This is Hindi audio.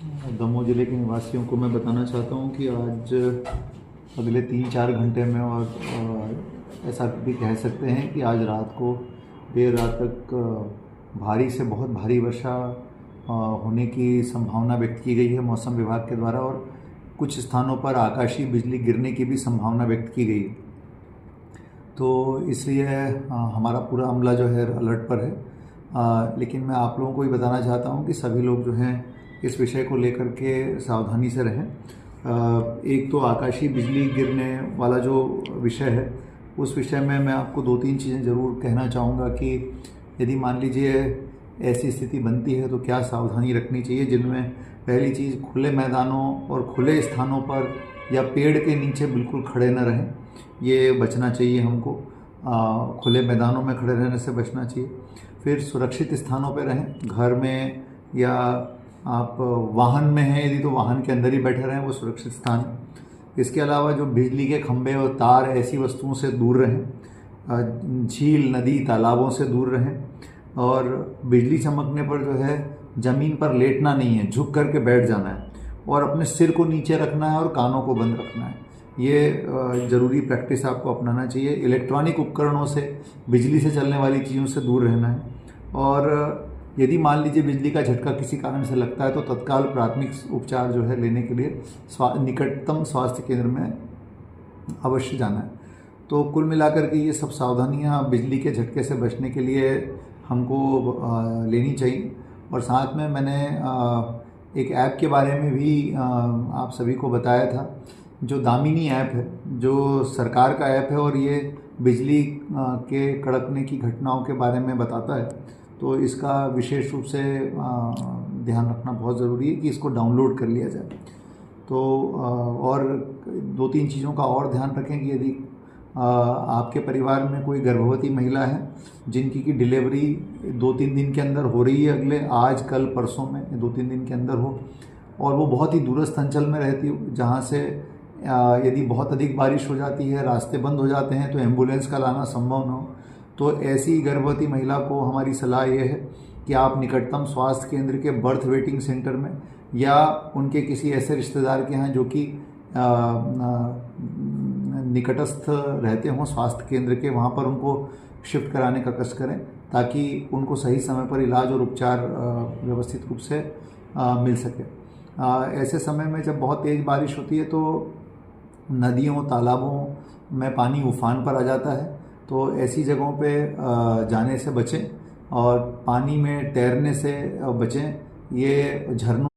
दमोह ज़िले के निवासियों को मैं बताना चाहता हूँ कि आज अगले 3-4 घंटे में और ऐसा भी कह सकते हैं कि आज रात को देर रात तक भारी से बहुत भारी वर्षा होने की संभावना व्यक्त की गई है मौसम विभाग के द्वारा, और कुछ स्थानों पर आकाशीय बिजली गिरने की भी संभावना व्यक्त की गई है। तो इसलिए हमारा पूरा अमला जो है अलर्ट पर है। लेकिन मैं आप लोगों को ये बताना चाहता हूँ कि सभी लोग जो हैं इस विषय को लेकर के सावधानी से रहें। एक तो आकाशीय बिजली गिरने वाला जो विषय है, उस विषय में मैं आपको 2-3 चीज़ें ज़रूर कहना चाहूँगा कि यदि मान लीजिए ऐसी स्थिति बनती है तो क्या सावधानी रखनी चाहिए, जिनमें पहली चीज़ खुले मैदानों और खुले स्थानों पर या पेड़ के नीचे बिल्कुल खड़े न रहें, ये बचना चाहिए हमको। खुले मैदानों में खड़े रहने से बचना चाहिए। फिर सुरक्षित स्थानों पर रहें, घर में या आप वाहन में हैं यदि तो वाहन के अंदर ही बैठे रहें, वो सुरक्षित स्थान है। इसके अलावा जो बिजली के खंभे और तार ऐसी वस्तुओं से दूर रहें, झील नदी तालाबों से दूर रहें, और बिजली चमकने पर जो है ज़मीन पर लेटना नहीं है, झुक करके बैठ जाना है और अपने सिर को नीचे रखना है और कानों को बंद रखना है। ये ज़रूरी प्रैक्टिस आपको अपनाना चाहिए। इलेक्ट्रॉनिक उपकरणों से, बिजली से चलने वाली चीज़ों से दूर रहना है। और यदि मान लीजिए बिजली का झटका किसी कारण से लगता है तो तत्काल प्राथमिक उपचार जो है लेने के लिए निकटतम स्वास्थ्य केंद्र में अवश्य जाना है। तो कुल मिलाकर के ये सब सावधानियां बिजली के झटके से बचने के लिए हमको लेनी चाहिए। और साथ में मैंने एक ऐप के बारे में भी आप सभी को बताया था, जो दामिनी ऐप है, जो सरकार का ऐप है और ये बिजली के कड़कने की घटनाओं के बारे में बताता है। तो इसका विशेष रूप से ध्यान रखना बहुत ज़रूरी है कि इसको डाउनलोड कर लिया जाए। तो और 2-3 चीज़ों का और ध्यान रखें कि यदि आपके परिवार में कोई गर्भवती महिला है जिनकी की डिलीवरी 2-3 दिन के अंदर हो रही है, अगले आज कल परसों में 2-3 दिन के अंदर हो, और वो बहुत ही दूरस्थ अंचल में रहती हो जहाँ से यदि बहुत अधिक बारिश हो जाती है, रास्ते बंद हो जाते हैं तो एम्बुलेंस का लाना संभव न हो, तो ऐसी गर्भवती महिला को हमारी सलाह ये है कि आप निकटतम स्वास्थ्य केंद्र के बर्थ वेटिंग सेंटर में या उनके किसी ऐसे रिश्तेदार के यहाँ जो कि निकटस्थ रहते हों स्वास्थ्य केंद्र के, वहाँ पर उनको शिफ्ट कराने का कष्ट करें ताकि उनको सही समय पर इलाज और उपचार व्यवस्थित रूप से मिल सके। ऐसे समय में जब बहुत तेज़ बारिश होती है तो नदियों तालाबों में पानी उफान पर आ जाता है, तो ऐसी जगहों पे जाने से बचें और पानी में तैरने से बचें। ये झरनों